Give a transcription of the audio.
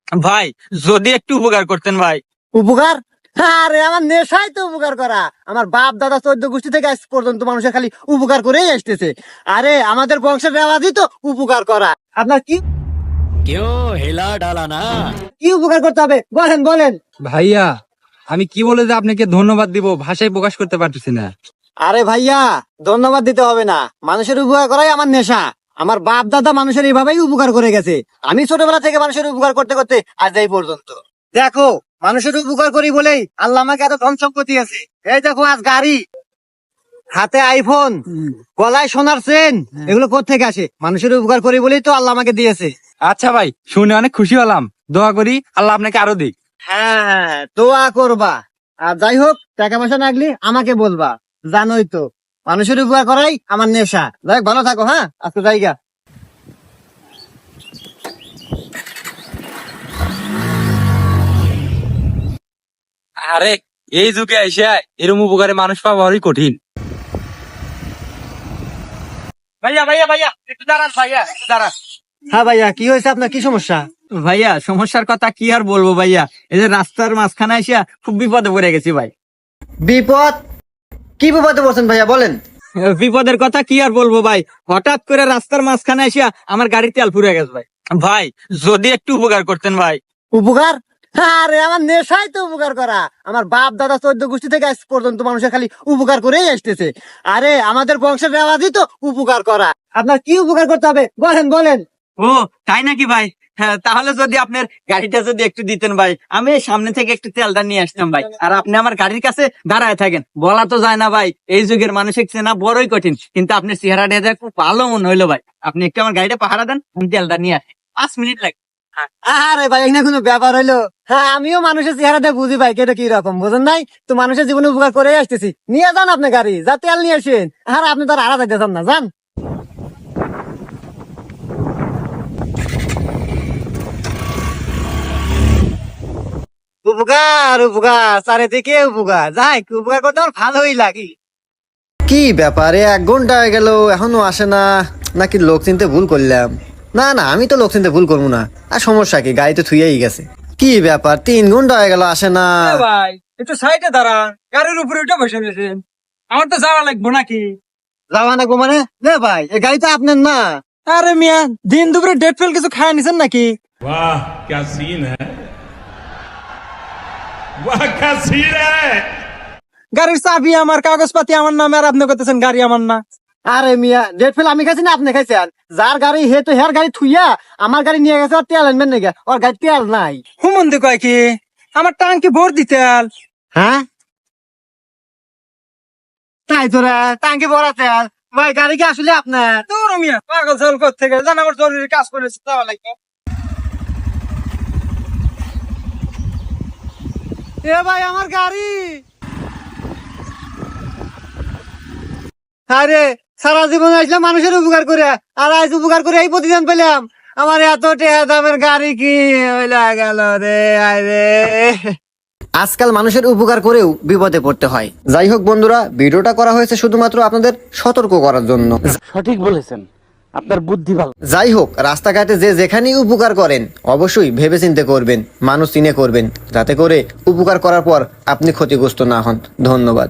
ভাই যদি একটু উপকার করতেন ভাই। উপকার? আরে আমার নেশাই তো উপকার করা। আমার বাপ দাদা 14 গোষ্ঠী থেকে আজ পর্যন্ত মানুষের খালি উপকার করেই আসতেছে। আরে আমাদের বংশের রেওয়াজই তো উপকার করা। আপনার কি क्यों हिला डाला ना। কি উপকার করতে হবে বলেন বলেন। ভাইয়া আমি কি বলে যে আপনাকে ধন্যবাদ দিব ভাষায় প্রকাশ করতে পারতেছি না। আরে ভাইয়া ধন্যবাদ দিতে হবে না, মানুষের উপকার করাই আমার নেশা। আমার বাপ দাদা মানুষের এইভাবেই উপকার করে গেছে। আমি ছোটবেলা থেকে মানুষের উপকার করতে করতে আজ এই পর্যন্ত। দেখো মানুষের উপকার করি বলেই আল্লাহ আমাকে এত ধন সম্পত্তি আছে। এই দেখো আজ গাড়ি, হাতে আইফোন, গলায় সোনার চেন, এগুলো কোত্থেকে আসে? মানুষের উপকার করি বলেই তো আল্লাহ আমাকে দিয়েছে। আচ্ছা ভাই শুনে অনেক খুশি হলাম, দোয়া করি আল্লাহ আপনাকে আরো দিক। হ্যাঁ দোয়া করবা। আর যাই হোক টাকা পয়সা লাগলে আমাকে বলবা, জানোই তো মানুষের উপকার করাই আমার নেশা। যাই হোক, ভালো থাকো। হ্যাঁ আজকে জায়গা। আরে এই যুগে এসে এরম উপকারে মানুষ পাওয়া বড়ই কঠিন। ভাইয়া ভাইয়া ভাইয়া একটু দাঁড়ান, ভাইয়া একটু দাঁড়ান। হ্যাঁ ভাইয়া কি হয়েছে, আপনার কি সমস্যা? ভাইয়া সমস্যার কথা কি আর বলবো ভাইয়া, এই যে রাস্তার মাঝখানে এসে খুব বিপদে পড়ে গেছি ভাই। বিপদ? কি বিপদে পড়ছেন ভাইয়া বলেন। বিপদের কথা কি আর বলবো ভাই, হঠাৎ করে রাস্তার মাঝখানে এসে আমার গাড়ির তেল ফুরে গেছে ভাই। ভাই যদি একটু উপকার করতেন ভাই। উপকার? আরে আমার নেশাই তো উপকার করা। আমার বাপ দাদা 14 গোষ্ঠী থেকে আজ পর্যন্ত মানুষের খালি উপকার করেই আসতেছে। আরে আমাদের বংশের রেওয়াজই তো উপকার করা। আপনার কি উপকার করতে হবে বলেন বলেন। ও তাই নাকি ভাই? হ্যাঁ তাহলে যদি আপনার গাড়িটা যদি একটু দিতেন ভাই, আমি এই সামনে থেকে একটু তেলটা নিয়ে আসতাম ভাই। আর আপনি আমার গাড়ির কাছে দাঁড়ায় থাকেন, বলা তো যায় না ভাই, এই যুগের মানুষের চেনা বড়ই কঠিন। কিন্তু আপনার চেহারাটা দেখে খুব ভালো মনে হইলো ভাই, আপনি একটু আমার গাড়িটা পাহারা দেন, আমি তেলটা নিয়ে আসি, 5 মিনিট লাগে। আরে ভাই এখানে কোনো ব্যাপার হইলো? হ্যাঁ আমিও মানুষের চেহারাটা বুঝি ভাই, কেটে কি রকম বুঝেন নাই তো। মানুষের জীবনে উপকার করে আসতেছি, নিয়ে যান আপনি গাড়ি, যা তেল নিয়ে আসেন। আর আপনি তো আর আড়া যাইতেছেন না, যান। উপকার উপকার চারিদিকে উপকার, যাই উপকার করতে আমার ভালোই লাগে। কি ব্যাপারে 1 ঘন্টা হয়ে গেল এখনো আসে না, নাকি লোক চিনতে ভুল করলাম? না না আমি তো লোক চিনতে ভুল করবো না। আর সমস্যা কি, গাড়ি তো থুয়েই গেছে। কি ব্যাপার 3 ঘন্টা হয়ে গেল আসে না? ভাই একটু সাইডে দাঁড়ান, গাড়ির উপরে উঠে বসে রয়েছেন, আমার তো যাওয়া লাগবো নাকি? যাওয়া না গো মানে? রে ভাই এই গাড়ি তো আপনার না। আরে মিয়া দিন দুপুরে ডেট ফেল কিছু খায় নিছেন নাকি? वाह क्या सीन है। वाह क्या सीन है। গাড়ির চাবি আমার, কাগজপাতি আমার নামে, আর আপনি করতেছেন গাড়ি আমার না। আরে মিয়া ডেট ফেল আমি খাইছি না আপনি খাইছেন? যার গাড়ি হে তো হের গাড়ি থুইয়া আমার গাড়ি নিয়ে গেছে, ওর তেল আনবেন নাকি? ওর গাড়ি তেল নাই। হুমন্দি কয় কি আমার টাঙ্কি ভোর দিতে আল। হ্যাঁ তাই তোরা টাঙ্কি ভরা তেল? ভাই গাড়ি কি আসলে আপনার? তোর মিয়া পাগল ছাগল কোত্থেকে জান, আমার জরুরি কাজ করেছে যাওয়া লাগবে। এ ভাই আমার গাড়ি। আরে সারা জীবন আসলাম মানুষের উপকার করে, আর আজ উপকার করে এই প্রতিদান পেলাম। আমার এত টাকা দামের গাড়ি কি হইলা গেল রে। আরে আজকাল মানুষের উপকার করেও বিপদে পড়তে হয়। যাই হোক বন্ধুরা, ভিডিওটা করা হয়েছে শুধুমাত্র আপনাদের সতর্ক করার জন্য। সঠিক বলেছেন, আপনার বুদ্ধি ভালো। যাই হোক রাস্তাঘাটে যে যেখানেই উপকার করেন অবশ্যই ভেবে চিন্তে করবেন, মানুষ চিনে করবেন, যাতে করে উপকার করার পর আপনি ক্ষতিগ্রস্ত না হন। ধন্যবাদ।